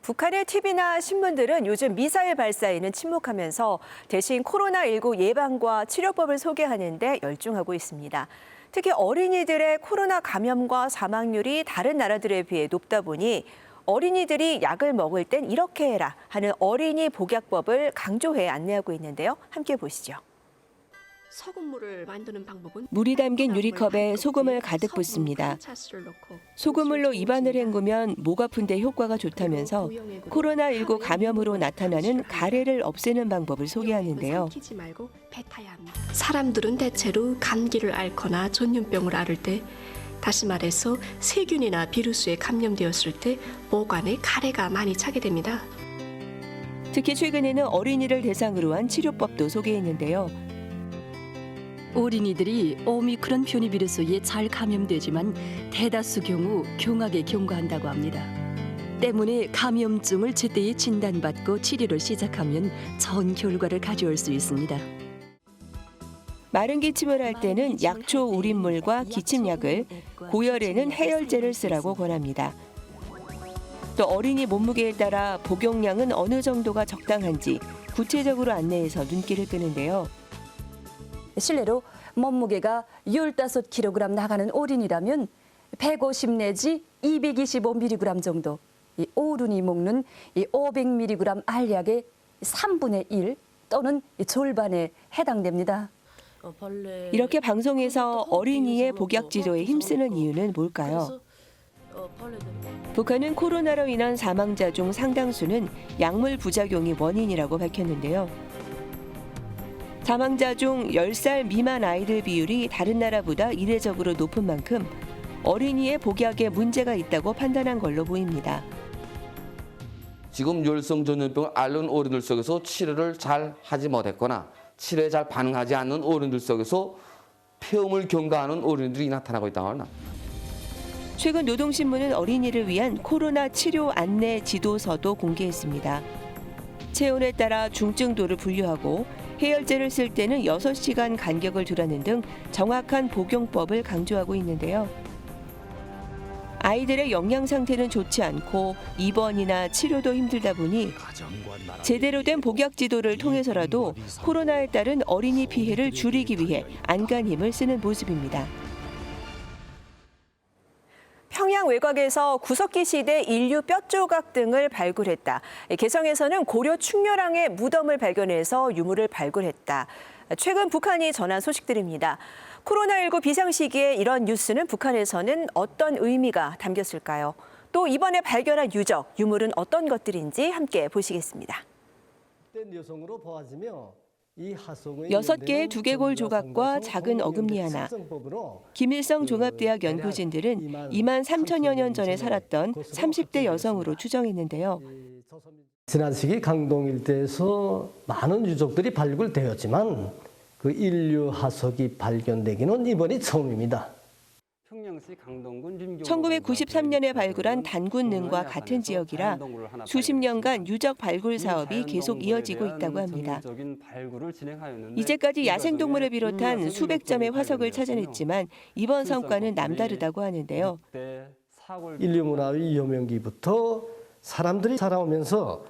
북한의 TV나 신문들은 요즘 미사일 발사에는 침묵하면서 대신 코로나19 예방과 치료법을 소개하는 데 열중하고 있습니다. 특히 어린이들의 코로나 감염과 사망률이 다른 나라들에 비해 높다 보니 어린이들이 약을 먹을 땐 이렇게 해라 하는 어린이 복약법을 강조해 안내하고 있는데요. 함께 보시죠. 소금물을 만드는 방법은 물이 담긴 유리컵에 소금을 가득 붓습니다. 소금물로 입안을 헹구면 목 아픈데 효과가 좋다면서 코로나19 감염으로 나타나는 가래를 없애는 방법을 소개하는데요. 사람들은 대체로 감기를 앓거나 전염병을 앓을 때, 다시 말해서 세균이나 비루스에 감염되었을 때 목 안에 가래가 많이 차게 됩니다. 특히 최근에는 어린이를 대상으로 한 치료법도 소개했는데요. 어린이들이 오미크론 변이 비루스에 잘 감염되지만 대다수 경우 경하게 경과한다고 합니다. 때문에 감염증을 제때에 진단받고 치료를 시작하면 좋은 결과를 가져올 수 있습니다. 마른 기침을 할 때는 약초 우린물과 기침약을, 고열에는 해열제를 쓰라고 권합니다. 또 어린이 몸무게에 따라 복용량은 어느 정도가 적당한지 구체적으로 안내해서 눈길을 끄는데요. 실례로 몸무게가 15kg 나가는 어린이라면 150 내지 225mg 정도, 이 어른이 먹는 이 500mg 알약의 3분의 1 또는 절반에 해당됩니다. 이렇게 방송에서 어린이의 복약 지도에 힘쓰는 이유는 뭘까요? 북한은 코로나로 인한 사망자 중 상당수는 약물 부작용이 원인이라고 밝혔는데요. 사망자 중 10살 미만 아이들 비율이 다른 나라보다 이례적으로 높은 만큼 어린이의 복약에 문제가 있다고 판단한 걸로 보입니다. 지금 열성 전염병을 앓는 어른들 속에서 치료를 잘 하지 못했거나 치료에 잘 반응하지 않는 어른들 속에서 폐렴을 경과하는 어린이들이 나타나고 있다고 합니다. 최근 노동신문은 어린이를 위한 코로나 치료 안내 지도서도 공개했습니다. 체온에 따라 중증도를 분류하고 해열제를 쓸 때는 6시간 간격을 두라는 등 정확한 복용법을 강조하고 있는데요. 아이들의 영양 상태는 좋지 않고 입원이나 치료도 힘들다 보니 제대로 된 복약 지도를 통해서라도 코로나에 따른 어린이 피해를 줄이기 위해 안간힘을 쓰는 모습입니다. 평양 외곽에서 구석기 시대 인류 뼈조각 등을 발굴했다. 개성에서는 고려 충렬왕의 무덤을 발견해서 유물을 발굴했다. 최근 북한이 전한 소식들입니다. 코로나19 비상시기에 이런 뉴스는 북한에서는 어떤 의미가 담겼을까요? 또 이번에 발견한 유적, 유물은 어떤 것들인지 함께 보시겠습니다. 6개의 두개골 조각과 작은 어금니 하나. 김일성 종합대학 연구진들은 2만 3천여 년 전에 살았던 30대 여성으로 추정했는데요. 지난 시기 강동 일대에서 많은 유적들이 발굴되었지만 그 인류 화석이 발견되기는 이번이 처음입니다. 1993년에 발굴한 단군능과 같은 지역이라 수십 년간 유적 발굴 사업이 계속 이어지고 있다고 합니다. 이제까지 야생동물을 비롯한 수백 점의 화석을 찾아냈지만 이번 성과는 남다르다고 하는데요. 인류 문화의 여명기부터 사람들이 살아오면서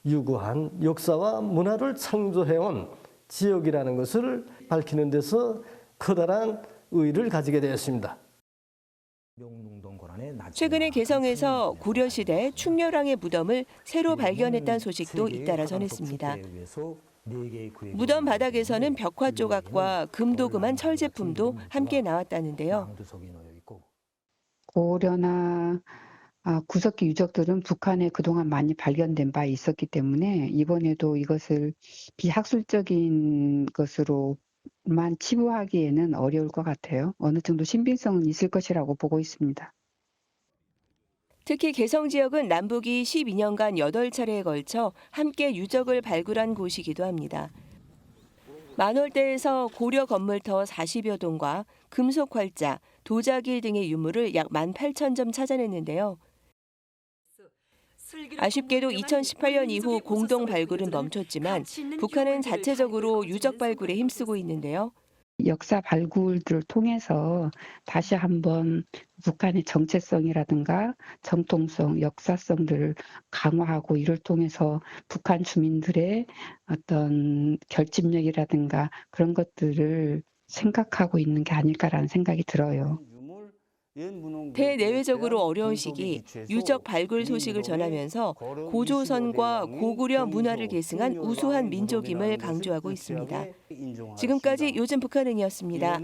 유구한 역사와 문화를 창조해온 지역이라는 것을 밝히는 데서 커다란 의의를 가지게 되었습니다. 최근에 개성에서 고려시대 충렬왕의 무덤을 새로 발견했다는 소식도 잇따라 전했습니다. 무덤 바닥에서는 벽화 조각과 금도금한 철 제품도 함께 나왔다는데요. 고려나 구석기 유적들은 북한에 그동안 많이 발견된 바 있었기 때문에 이번에도 이것을 비학술적인 것으로만 치부하기에는 어려울 것 같아요. 어느 정도 신빙성은 있을 것이라고 보고 있습니다. 특히 개성 지역은 남북이 12년간 8차례에 걸쳐 함께 유적을 발굴한 곳이기도 합니다. 만월대에서 고려 건물터 40여 동과 금속 활자, 도자기 등의 유물을 약 18,000점 찾아냈는데요. 아쉽게도 2018년 이후 공동 발굴은 멈췄지만 북한은 자체적으로 유적 발굴에 힘쓰고 있는데요. 역사 발굴들을 통해서 다시 한번 북한의 정체성이라든가 정통성, 역사성들을 강화하고 이를 통해서 북한 주민들의 어떤 결집력이라든가 그런 것들을 생각하고 있는 게 아닐까라는 생각이 들어요. 대내외적으로 어려운 시기 유적 발굴 소식을 전하면서 고조선과 고구려 문화를 계승한 우수한 민족임을 강조하고 있습니다. 지금까지 요즘 북한은이었습니다.